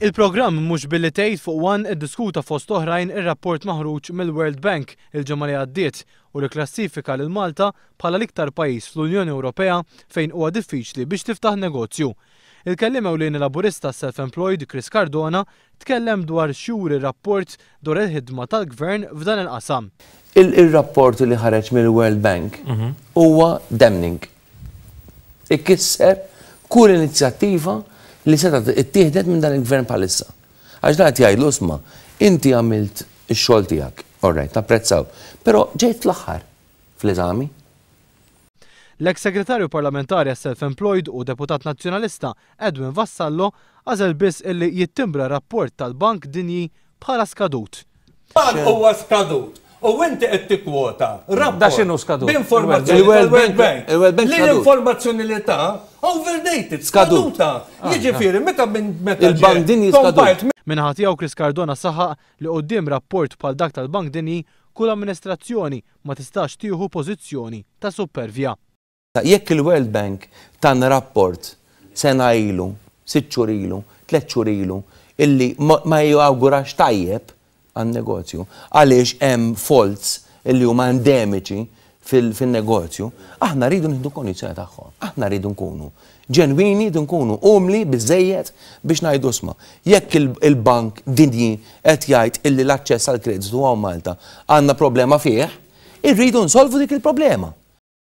Il-programm mhux billi tgħid fuq One iddiskuta fost oħrajn ir-rapport maħruġ mill-World Bank il-ġimgħa li għaddiet u rikklassifika lil Malta bħala l-iktar pajjiż fl-Unjoni Ewropea fejn huwa diffiċli biex tiftaħ negozju. Il-kelliem ewlieni laburista self-employed Chris Cardona tkellem dwar xhur ir-rapport dwar il-ħidma tal-Gvern f'dan il-qasam. Il-rapport li ħareġ mill-World Bank huwa damning. Ikkisser kull inizjattiva li seta ittieħdet minn dan il-Gvern bħalissa. Għax dan qed jgħidlu isma' inti għamilt ix-xogħol tiegħek, orrejt, napprezzaw, però ġejt fl-aħħar fl-eżami. L-eks-segretarju parlamentari self-employed u deputat nazzjonalista Edwin Vassallo għażel biss illi jittimbra rapport tal-Bank Dinji bħala skadut. Huwa skadut. U inti qed tikkwota Da x'inhu skadut? B'informazzjoni tal-World Bank. L-informazzjoni li ta' overdated, skaduta. Jiġifieri meta il-Bank Dinji skadut. Minħat tiegħu Chris Cardona saħaq li quddiem rapport bħal dak tal-Bank Dinji kull amministrazzjoni ma tistax tieħu pożizzjoni ta' supervja. Jekk il-World Bank tan rapport sena ilu, 6 xhur ilu, 3 xhur ilu, illi ma jawgurax tajjeb għan-negozju, għaliex hemm faults illi huma endemiċi fil-negozju, aħna rridu nieħdu kondizzjoni tagħhom. Aħna rridu nkunu ġenwini, rridu nkunu umli biżejjed biex ngħidu isma' jekk il-Bank Dinji qed jgħid illi l-aċċess għall kreditu huwa Malta għandna problema fih, irridu nsolvu dik il-problema.